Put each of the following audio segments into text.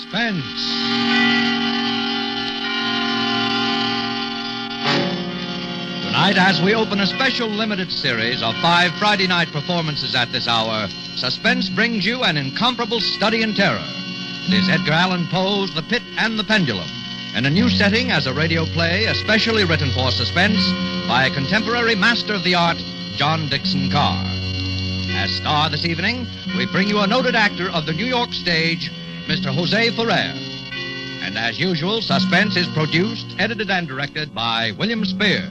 Suspense. Tonight, as we open a special limited series of 5 Friday night performances at this hour, Suspense brings you an incomparable study in terror. It is Edgar Allan Poe's The Pit and the Pendulum, in a new setting as a radio play especially written for Suspense by a contemporary master of the art, John Dixon Carr. As star this evening, we bring you a noted actor of the New York stage, Mr. Jose Ferrer. And as usual, Suspense is produced, edited, and directed by William Spear.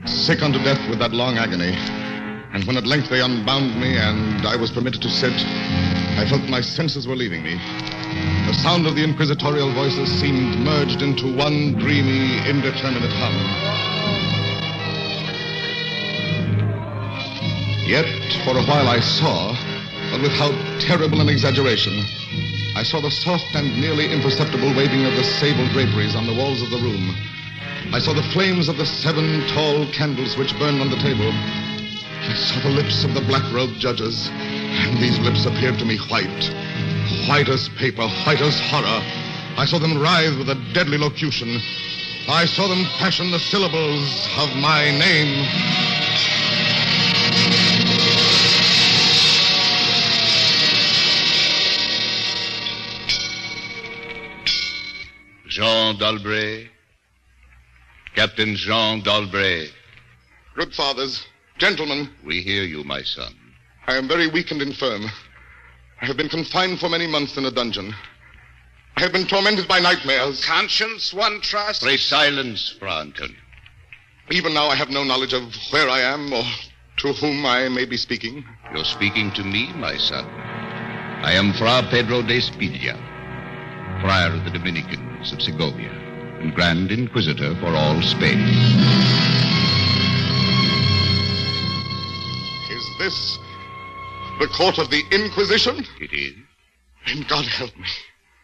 Sick unto death with that long agony. And when at length they unbound me and I was permitted to sit, I felt my senses were leaving me. The sound of the inquisitorial voices seemed merged into one dreamy, indeterminate hum. Yet, for a while I saw, but with how terrible an exaggeration, I saw the soft and nearly imperceptible waving of the sable draperies on the walls of the room. I saw the flames of the 7 tall candles which burned on the table. I saw the lips of the black-robed judges, and these lips appeared to me white as paper, white as horror. I saw them writhe with a deadly locution. I saw them fashion the syllables of my name. Jean d'Albret. Captain Jean d'Albret. Good fathers, gentlemen. We hear you, my son. I am very weak and infirm. I have been confined for many months in a dungeon. I have been tormented by nightmares. Conscience, one trusts. Pray silence, Fra Antonio. Even now I have no knowledge of where I am or to whom I may be speaking. You're speaking to me, my son. I am Fra Pedro de Spidia, friar of the Dominicans of Segovia, and Grand Inquisitor for all Spain. Is this the court of the Inquisition? It is. Then God help me.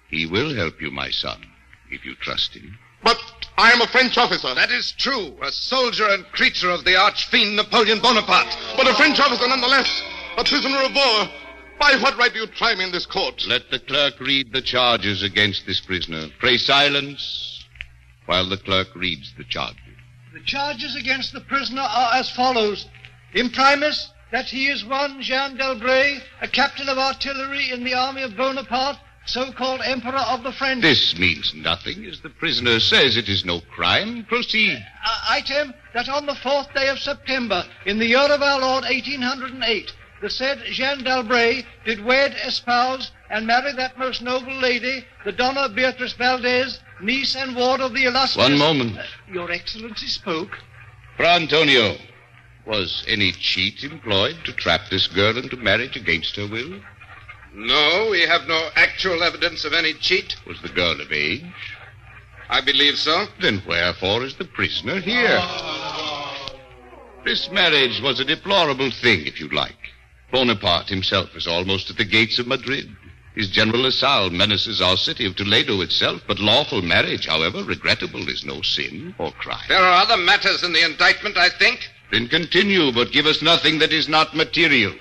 He will help you, my son, if you trust him. But I am a French officer. That is true. A soldier and creature of the arch-fiend Napoleon Bonaparte. But a French officer nonetheless. A prisoner of war. By what right do you try me in this court? Let the clerk read the charges against this prisoner. Pray silence while the clerk reads the charges. The charges against the prisoner are as follows. Imprimis, that he is one Jean d'Albret, a captain of artillery in the army of Bonaparte, so-called Emperor of the French. This means nothing, as the prisoner says. It is no crime. Proceed. Item, that on the 4th day of September, in the year of our Lord, 1808, the said Jean d'Albret did wed, espouse, and marry that most noble lady, the Donna Beatrice Valdez, niece and ward of the illustrious... One moment. Your Excellency spoke. Fra Antonio, was any cheat employed to trap this girl into marriage against her will? No, we have no actual evidence of any cheat. Was the girl of age? I believe so. Then wherefore is the prisoner here? This marriage was a deplorable thing, if you like. Bonaparte himself is almost at the gates of Madrid. His General Lasalle menaces our city of Toledo itself, but lawful marriage, however regrettable, is no sin or crime. There are other matters in the indictment, I think. Then continue, but give us nothing that is not material.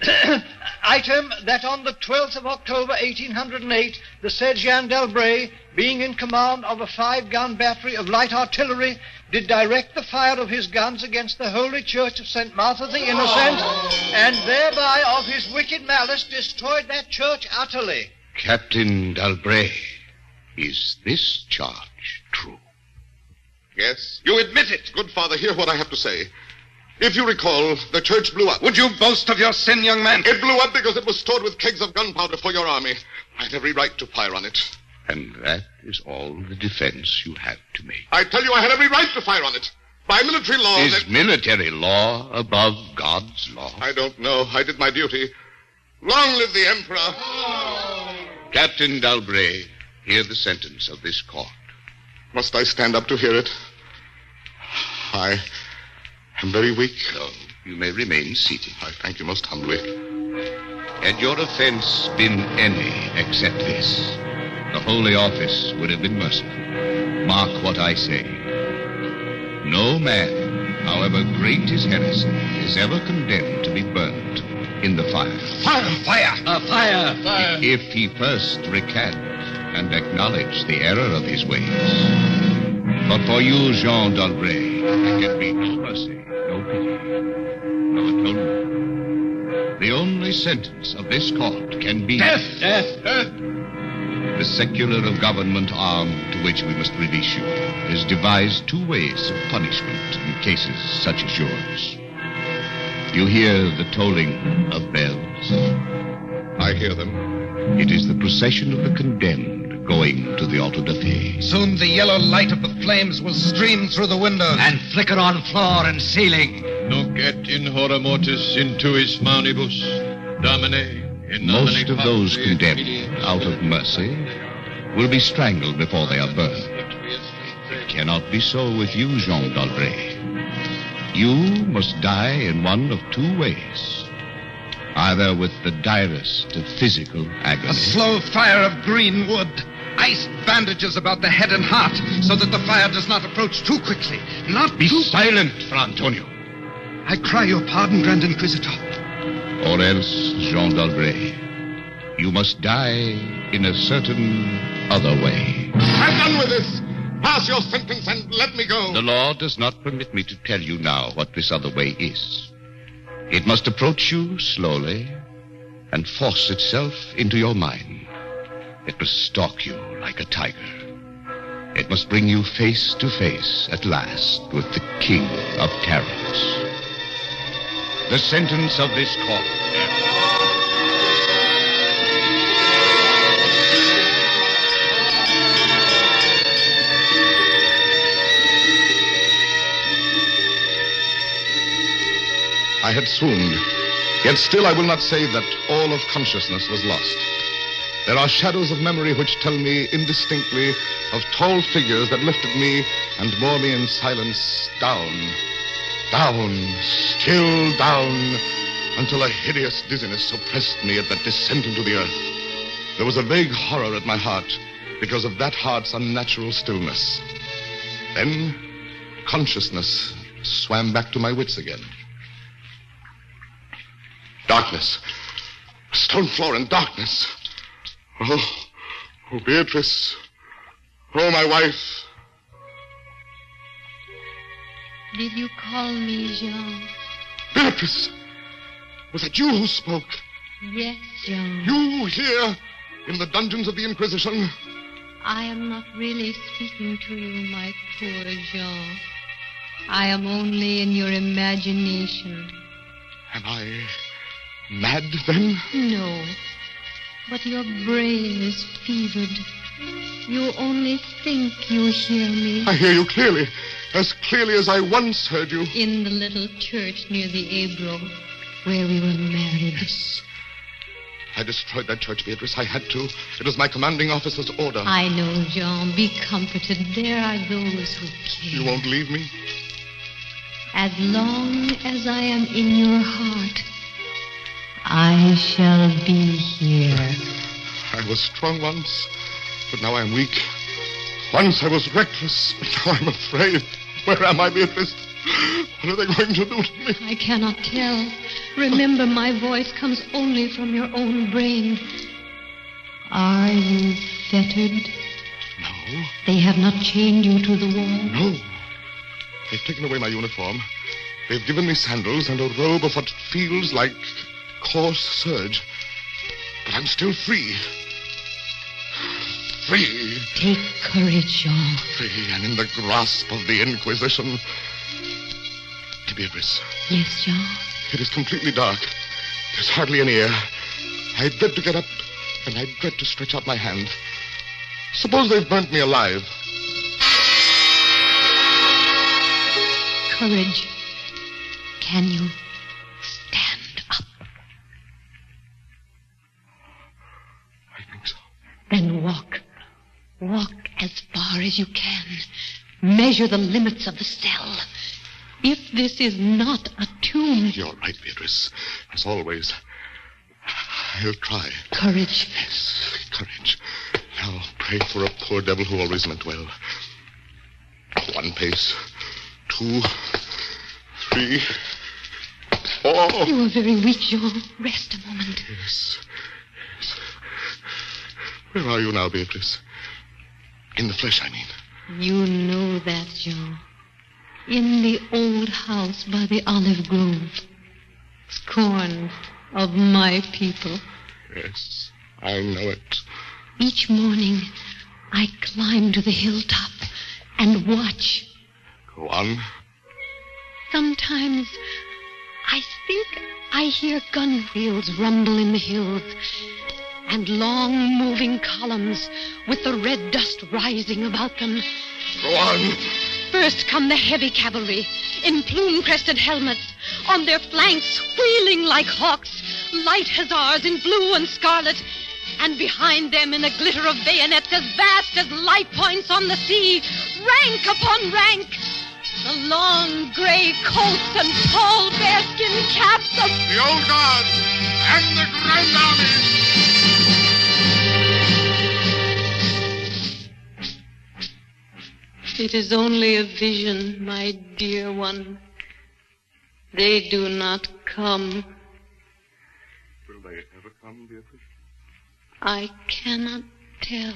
Item, that on the 12th of October, 1808, the said Jean d'Albret, being in command of a 5-gun battery of light artillery, did direct the fire of his guns against the Holy Church of St. Martha the Innocent, and thereby of his wicked malice destroyed that church utterly. Captain d'Albret, is this charge true? Yes. You admit it. Good father, hear what I have to say. If you recall, the church blew up. Would you boast of your sin, young man? It blew up because it was stored with kegs of gunpowder for your army. I had every right to fire on it. And that is all the defense you have to make. I tell you, I had every right to fire on it. By military law... Is military law above God's law? I don't know. I did my duty. Long live the Emperor. Captain d'Albret, hear the sentence of this court. Must I stand up to hear it? I am very weak. No, You may remain seated. I thank you most humbly. Had your offense been any except this, the Holy Office would have been merciful. Mark what I say. No man, however great his heresy, is ever condemned to be burnt in the fire. Fire! Fire! If he first recant and acknowledge the error of his ways. But for you, Jean d'Albret, there can be no mercy, no pity, no atonement. The only sentence of this court can be... Death! The secular of government arm to which we must release you has devised two ways of punishment in cases such as yours. You hear the tolling of bells? I hear them. It is the procession of the condemned going to the auto da fe. Soon the yellow light of the flames will stream through the windows. And flicker on floor and ceiling. Nunc et in hora mortis intuis maunibus, Domine. Most of those condemned, out of mercy, will be strangled before they are burned. It cannot be so with you, Jean d'Albret. You must die in one of two ways. Either with the direst of physical agony. A slow fire of green wood. Ice bandages about the head and heart so that the fire does not approach too quickly. Be silent, Fra Antonio. I cry your pardon, Grand Inquisitor. Or else, Jean d'Albret, you must die in a certain other way. I'm done with this. Pass your sentence and let me go. The law does not permit me to tell you now what this other way is. It must approach you slowly and force itself into your mind. It must stalk you like a tiger. It must bring you face to face at last with the King of Terrors. The sentence of this court. I had swooned. Yet still I will not say that all of consciousness was lost. There are shadows of memory which tell me indistinctly of tall figures that lifted me and bore me in silence down, still down, until a hideous dizziness oppressed me at that descent into the earth. There was a vague horror at my heart because of that heart's unnatural stillness. Then consciousness swam back to my wits again. Darkness. Stone floor and darkness. Oh, Beatrice. Oh, my wife. Did you call me, Jean? Beatrice. Was it you who spoke? Yes, Jean. You here in the dungeons of the Inquisition? I am not really speaking to you, my poor Jean. I am only in your imagination. Am I mad, then? No, but your brain is fevered. You only think you hear me. I hear you clearly, as clearly as I once heard you. In the little church near the Ebro, where we were married. Yes. I destroyed that church, Beatrice. I had to. It was my commanding officer's order. I know, Jean. Be comforted. There are those who care. You won't leave me? As long as I am in your heart, I shall be here. I was strong once, but now I'm weak. Once I was reckless, but now I'm afraid. Where am I, Beatrice? What are they going to do to me? I cannot tell. Remember, my voice comes only from your own brain. Are you fettered? No. They have not chained you to the wall? No. They've taken away my uniform. They've given me sandals and a robe of what feels like coarse serge. But I'm still free. Free. Take courage, Jean. Free and in the grasp of the Inquisition. Beatrice. Yes, Jean? It is completely dark. There's hardly any air. I dread to get up, and I dread to stretch out my hand. Suppose they've burnt me alive. Courage. Can you stand up? I think so. Then walk. Walk as far as you can. Measure the limits of the cell. if this is not a tomb. You're right, Beatrice. As always. I'll try. Courage. Yes, courage. Now, pray for a poor devil who always meant well. 1 pace, 2, 3, 4. You are very weak, Jean. Rest a moment. Yes. Where are you now, Beatrice? In the flesh, I mean. You know that, Jean. In the old house by the olive grove. Scorn of my people. Yes, I know it. Each morning, I climb to the hilltop and watch. Go on. Sometimes I think I hear gun wheels rumble in the hills and long moving columns with the red dust rising about them. Go on. First come the heavy cavalry in plume-crested helmets, on their flanks wheeling like hawks, light hussars in blue and scarlet, and behind them in a glitter of bayonets as vast as light points on the sea, rank upon rank, the long gray coats and tall bearskin caps of the old guard and the Grand Army. It is only a vision, my dear one. They do not come. Will they ever come, Beatrice? I cannot tell.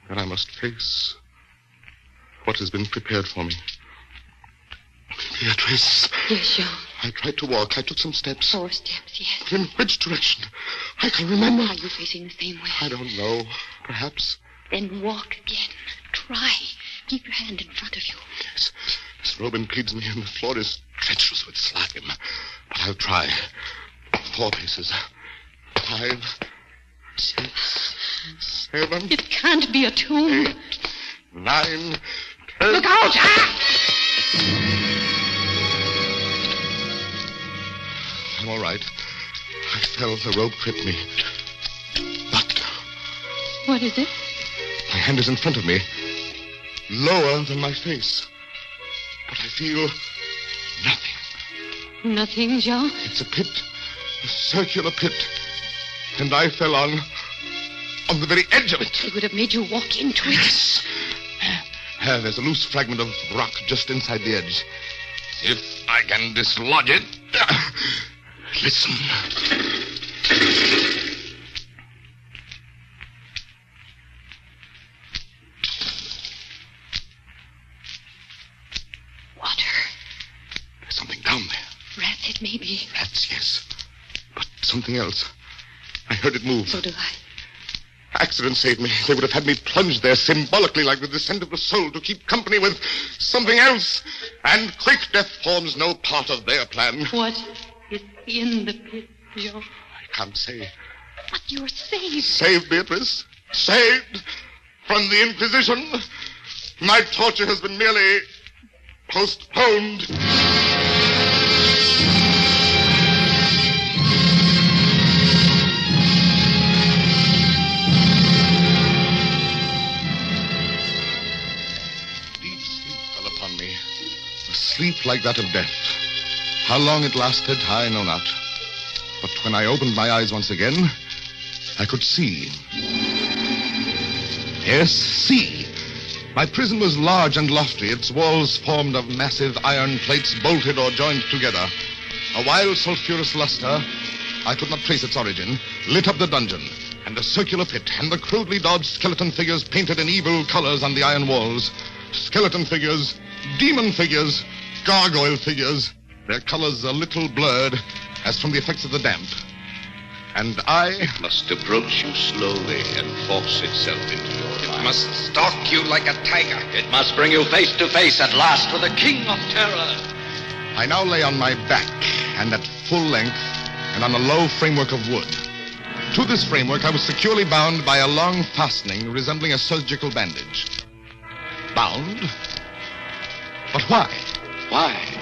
Then I must face what has been prepared for me. Beatrice. Yes, Jean. I tried to walk. I took some steps. 4 steps, yes. But in which direction? I can remember. Are you facing the same way? I don't know. Perhaps. Then walk again. Try. Keep your hand in front of you. Yes. This robe impedes me, and the floor is treacherous with slime. But I'll try. 4 paces. 5, 6, 7. It can't be a tomb. 8, 9, 10. Look out! I'm all right. I fell. The rope tripped me. But What is it? my hand is in front of me, lower than my face. But I feel nothing. Nothing, Jean. It's a pit, a circular pit. And I fell on the very edge of it. It would have made you walk into it. There's a loose fragment of rock just inside the edge. If I can dislodge it. Listen. Water. There's something down there. Rats, it may be. Rats, yes. But something else. I heard it move. So do I. Accident saved me. They would have had me plunged there symbolically like the descent of the soul to keep company with something else. And quick death forms no part of their plan. What is in the pit, Jean? I can't say. But you're saved. Saved, Beatrice. Saved from the Inquisition. My torture has been merely postponed. Sleep like that of death. How long it lasted, I know not. But when I opened my eyes once again, I could see. Yes, see. My prison was large and lofty, its walls formed of massive iron plates bolted or joined together. A wild sulphurous luster, I could not trace its origin, lit up the dungeon, and the circular pit, and the crudely daubed skeleton figures painted in evil colors on the iron walls. Skeleton figures, demon figures, gargoyle figures, their colors a little blurred, as from the effects of the damp. And I... It must approach you slowly and force itself into your mind. It must stalk you like a tiger. It must bring you face to face at last with the King of Terror. I now lay on my back, and at full length, and on a low framework of wood. To this framework I was securely bound by a long fastening resembling a surgical bandage. Bound? But why? Why?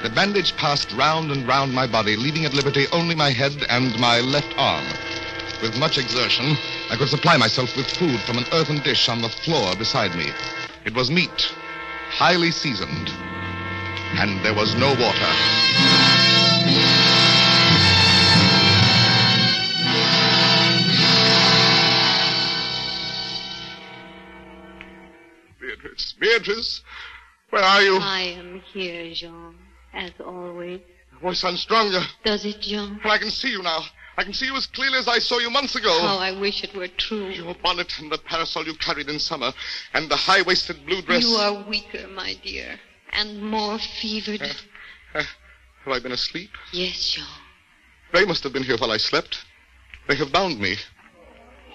The bandage passed round and round my body, leaving at liberty only my head and my left arm. With much exertion, I could supply myself with food from an earthen dish on the floor beside me. It was meat, highly seasoned. And there was no water. Beatrice, where are you? I am here, Jean, as always. Your voice sounds stronger. Does it, Jean? Well, I can see you now. I can see you as clearly as I saw you months ago. How I wish it were true. Your bonnet and the parasol you carried in summer, and the high-waisted blue dress. You are weaker, my dear, and more fevered. Have I been asleep? Yes, Jean. They must have been here while I slept. They have bound me.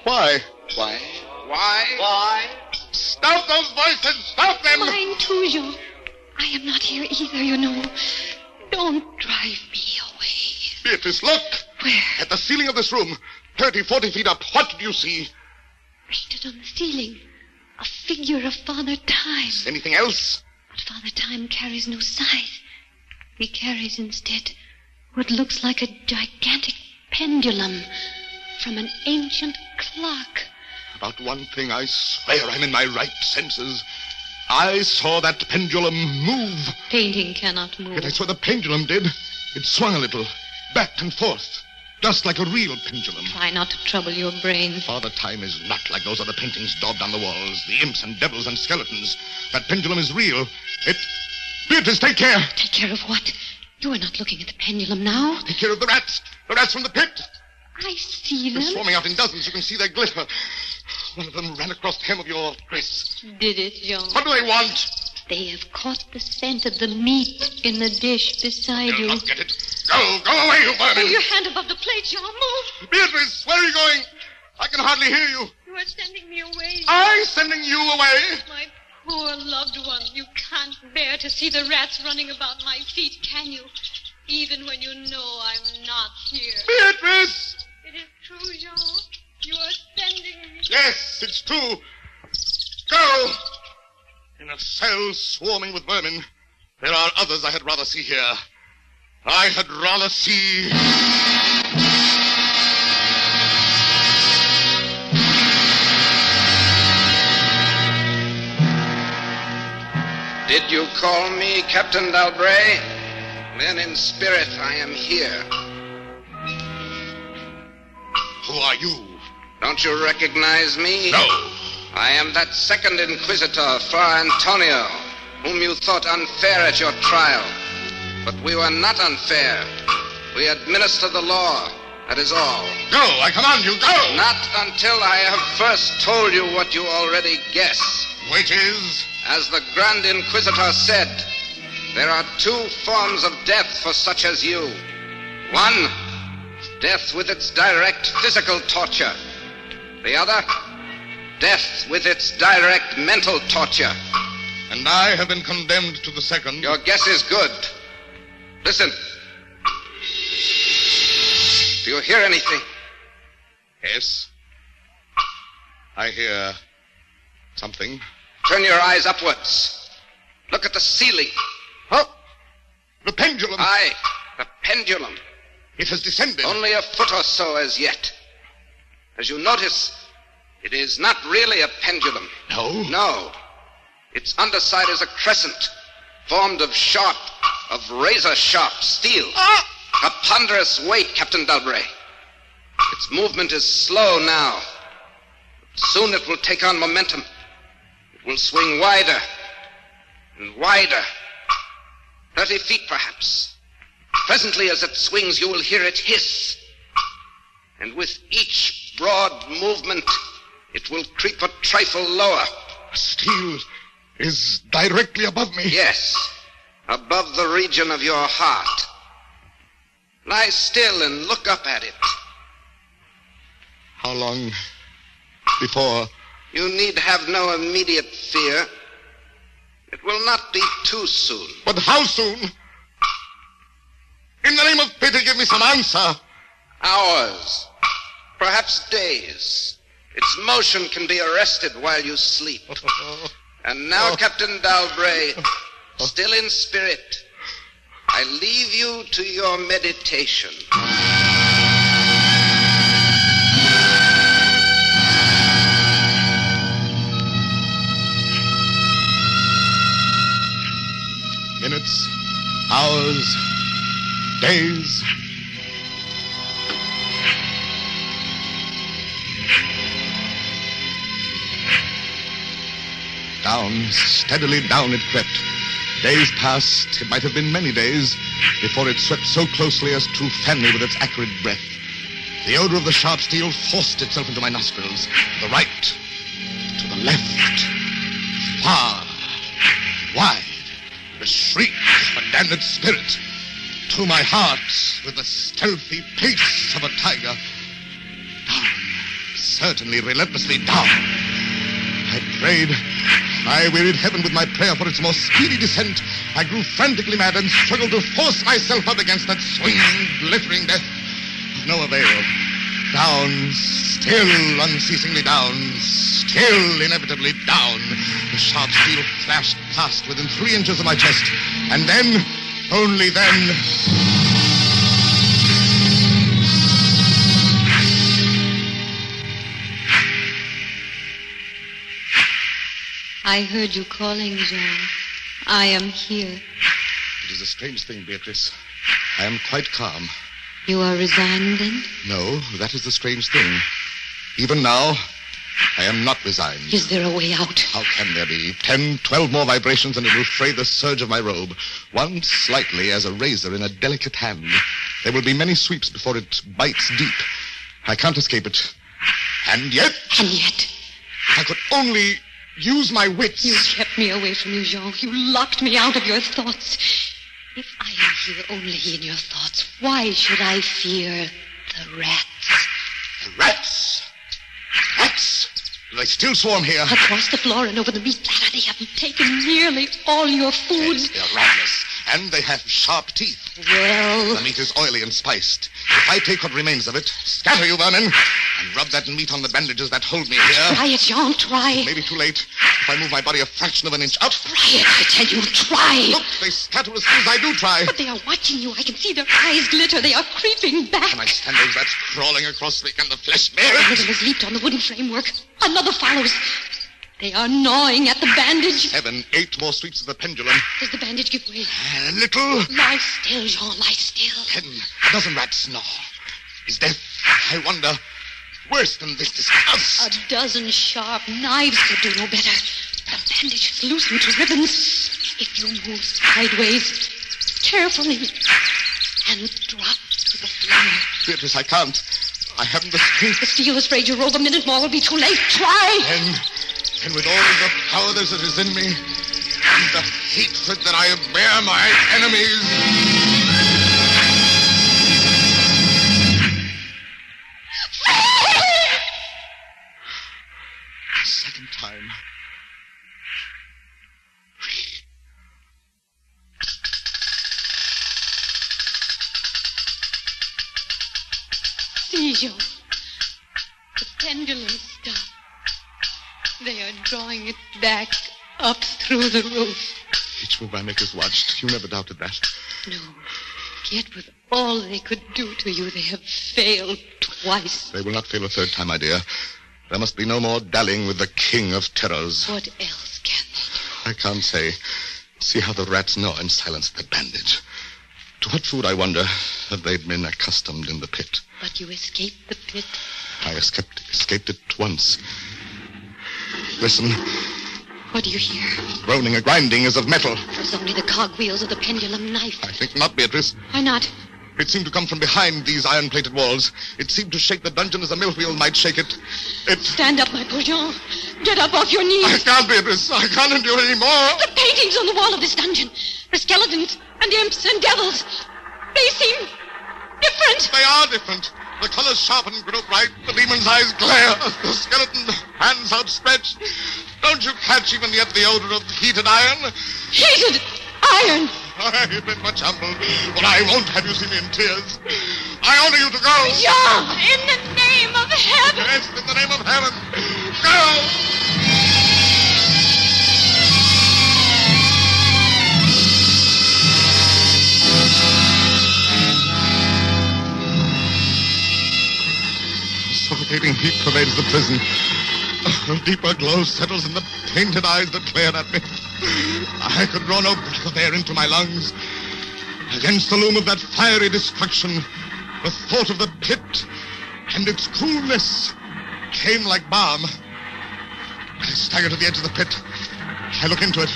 Why? Why? Stop those voices! Stop them! Mine too, Jean. I am not here either, you know. Don't drive me away. Beatrice, look! Where? At the ceiling of this room, 30, 40 feet up. What do you see? Painted on the ceiling. A figure of Father Time. Anything else? But Father Time carries no scythe. He carries instead what looks like a gigantic pendulum from an ancient clock. About one thing, I swear I'm in my right senses. I saw that pendulum move. Painting cannot move. Yet I saw the pendulum did. It swung a little, back and forth, just like a real pendulum. Try not to trouble your brain. Father Time is not like those other paintings daubed on the walls, the imps and devils and skeletons. That pendulum is real. Beatrice, take care. Take care of what? You are not looking at the pendulum now. Take care of the rats. The rats from the pit. I see They're them. swarming out in dozens. You can see their glitter. One of them ran across the hem of your dress. Did it, Jean? What do they want? They have caught the scent of the meat in the dish beside They'll you. not get it. Go away, you vermin. Move your hand above the plate, Jean. Move. Beatrice, where are you going? I can hardly hear you. You are sending me away. Jean. I'm sending you away. My poor loved one. You can't bear to see the rats running about my feet, can you? Even when you know I'm not here. Beatrice! It is true, Jean. You are sending me. Yes, it's true. Go! In a cell swarming with vermin, there are others I had rather see here. I had rather see... Did you call me, Captain Dalbray? Then in spirit I am here. Who are you? Don't you recognize me? No. I am that second inquisitor, Fra Antonio, whom you thought unfair at your trial. But we were not unfair. We administer the law, that is all. Go, I command you, go! Not until I have first told you what you already guess. Which is? As the Grand Inquisitor said, there are two forms of death for such as you. One, death with its direct physical torture. The other, death with its direct mental torture. And I have been condemned to the second. Your guess is good. Listen. Do you hear anything? Yes. I hear something. Turn your eyes upwards. Look at the ceiling. Huh? The pendulum. Aye, the pendulum. It has descended. Only a foot or so as yet. As you notice, it is not really a pendulum. No? No. Its underside is a crescent, formed of razor-sharp steel. Ah! A ponderous weight, Captain Dalbray. Its movement is slow now. Soon it will take on momentum. It will swing wider and wider. 30 feet, perhaps. Presently, as it swings, you will hear it hiss. And with each broad movement, it will creep a trifle lower. Steel is directly above me. Yes, above the region of your heart. Lie still and look up at it. How long before? You need have no immediate fear. It will not be too soon. But how soon? In the name of pity, give me some answer. Hours, perhaps days. Its motion can be arrested while you sleep. And now, Captain Dalbray, still in spirit, I leave you to your meditation. days. Down, steadily down it crept. Days passed, it might have been many days, before it swept so closely as to fan me with its acrid breath. The odor of the sharp steel forced itself into my nostrils. To the right, to the left, far, wide. The shriek of a damned spirit. To my heart, with the stealthy pace of a tiger. Down, certainly relentlessly down. I prayed. I wearied heaven with my prayer for its more speedy descent. I grew frantically mad and struggled to force myself up against that swinging, glittering death. No avail. Down, still unceasingly down, still inevitably down. The sharp steel flashed past within 3 inches of my chest. And then, only then... I heard you calling, Jean. I am here. It is a strange thing, Beatrice. I am quite calm. You are resigned, then? No, that is the strange thing. Even now, I am not resigned. Is there a way out? How can there be? 10, 12 more vibrations and it will fray the serge of my robe. One slightly as a razor in a delicate hand. There will be many sweeps before it bites deep. I can't escape it. And yet... And yet? I could only... use my wits. You kept me away from you, Jean. You locked me out of your thoughts. If I am here only in your thoughts, why should I fear the rats? The rats? Rats? Do they still swarm here? Across the floor and over the meat platter, they have taken nearly all your food. Yes, they are ravenous, and they have sharp teeth. Well... The meat is oily and spiced. If I take what remains of it, scatter you vermin, and rub that meat on the bandages that hold me here. Try it, Jean, try. It may be too late if I move my body a fraction of an inch up. Try it, I tell you, try. Look, they scatter as soon as I do try. But they are watching you. I can see their eyes glitter. They are creeping back. Can I stand those rats crawling across me? Can the flesh bear One it? of them has leaped on the wooden framework. Another follows. They are gnawing at the bandage. 7, 8 more sweeps of the pendulum. Does the bandage give way? A little. Lie still, Jean, lie still. 10, a dozen rats gnaw. Is death, I wonder, worse than this disgust? A dozen sharp knives could do no better. The bandage is loosened to ribbons. If you move sideways, carefully, and drop to the floor. Beatrice, I can't. I haven't the strength. The steel has frayed your robe. A minute more will be too late. Try! And with all the power that is in me, and the hatred that I bear my enemies... Second time. See, Jean. The pendulum stopped. They are drawing it back up through the roof. Each move I make is watched. You never doubted that. No. Yet with all they could do to you, they have failed twice. They will not fail a third time, my dear. There must be no more dallying with the king of terrors. What else can they do? I can't say. See how the rats gnaw in silence at that bandage. To what food, I wonder, have they been accustomed in the pit? But you escaped the pit. I escaped it once. Listen. What do you hear? Groaning, a grinding as of metal. It's only the cogwheels of the pendulum knife. I think not, Beatrice. Why not? It seemed to come from behind these iron-plated walls. It seemed to shake the dungeon as a mill-wheel might shake it. Stand up, my poor Jean. Get up off your knees. I can't, Beatrice. I can't endure any more. The paintings on the wall of this dungeon. The skeletons and imps and devils. They seem different. They are different. The colors sharpen, grow bright. The demon's eyes glare. The skeleton, hands outstretched. Don't you catch even yet the odor of heated iron? Heated iron. I've been much humbled, but I won't have you see me in tears. I order you to go. Jean, in the name of heaven. Yes, in the name of heaven. Go! Suffocating heat pervades the prison. A deeper glow settles in the painted eyes that glare at me. I could draw no breath of air into my lungs. Against the loom of that fiery destruction, the thought of the pit and its coolness came like balm. I stagger to the edge of the pit. I look into it.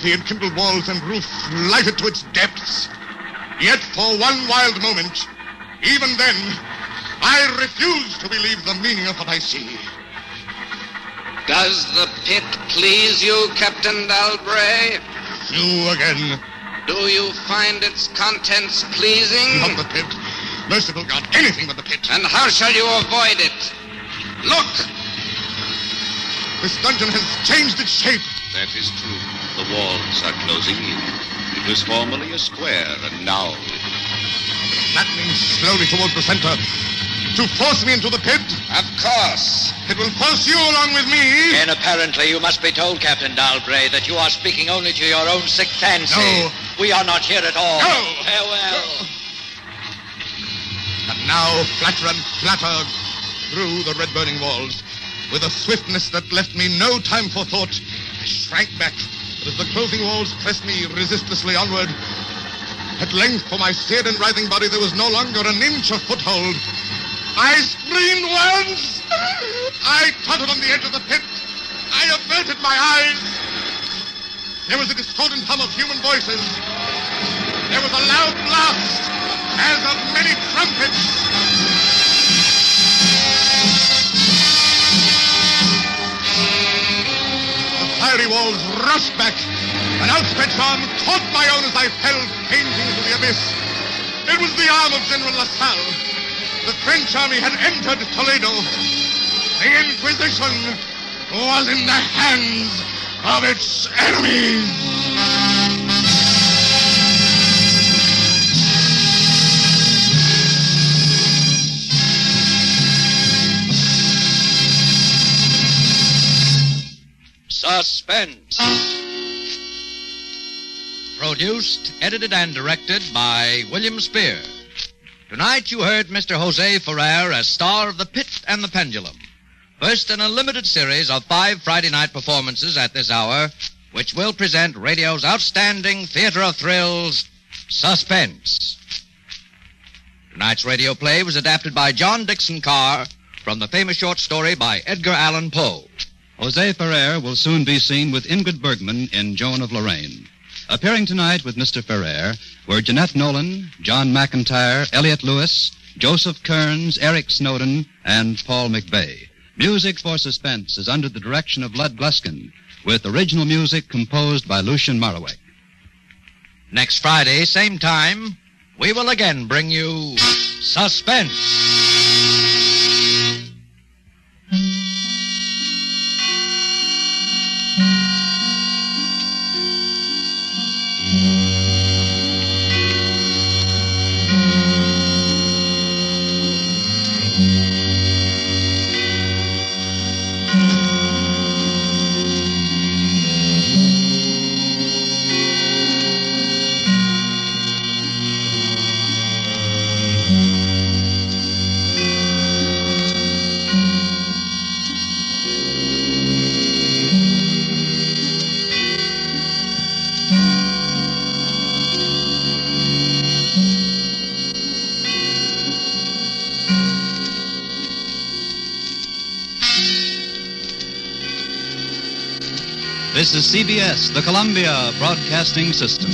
The enkindled walls and roof lighted to its depths. Yet for one wild moment, even then, I refuse to believe the meaning of what I see. Does the pit please you, Captain Dalbray? You again. Do you find its contents pleasing? Not the pit. Merciful God, anything but the pit. And how shall you avoid it? Look! This dungeon has changed its shape. That is true. The walls are closing in. It was formerly a square, and now Flattening slowly towards the center. To force me into the pit? Of course. It will force you along with me. And apparently you must be told, Captain Dalbray, that you are speaking only to your own sick fancy. No. We are not here at all. No. Farewell. And now, flatter and flatter through the red-burning walls. With a swiftness that left me no time for thought, I shrank back. But as the closing walls pressed me resistlessly onward, at length, for my seared and writhing body, there was no longer an inch of foothold. I screamed once! I tottered on the edge of the pit. I averted my eyes. There was a discordant hum of human voices. There was a loud blast, as of many trumpets. The fiery walls rushed back. An outstretched arm caught my own as I fell fainting into the abyss. It was the arm of General LaSalle. The French army had entered Toledo. The Inquisition was in the hands of its enemies. Suspense. Produced, edited, and directed by William Spear. Tonight you heard Mr. Jose Ferrer as star of The Pit and the Pendulum. First in a limited series of 5 Friday night performances at this hour, which will present radio's outstanding theater of thrills, Suspense. Tonight's radio play was adapted by John Dixon Carr from the famous short story by Edgar Allan Poe. Jose Ferrer will soon be seen with Ingrid Bergman in Joan of Lorraine. Appearing tonight with Mr. Ferrer were Jeanette Nolan, John McIntyre, Elliot Lewis, Joseph Kearns, Eric Snowden, and Paul McVeigh. Music for Suspense is under the direction of Lud Gluskin, with original music composed by Lucien Moraweck. Next Friday, same time, we will again bring you Suspense. This is CBS, the Columbia Broadcasting System.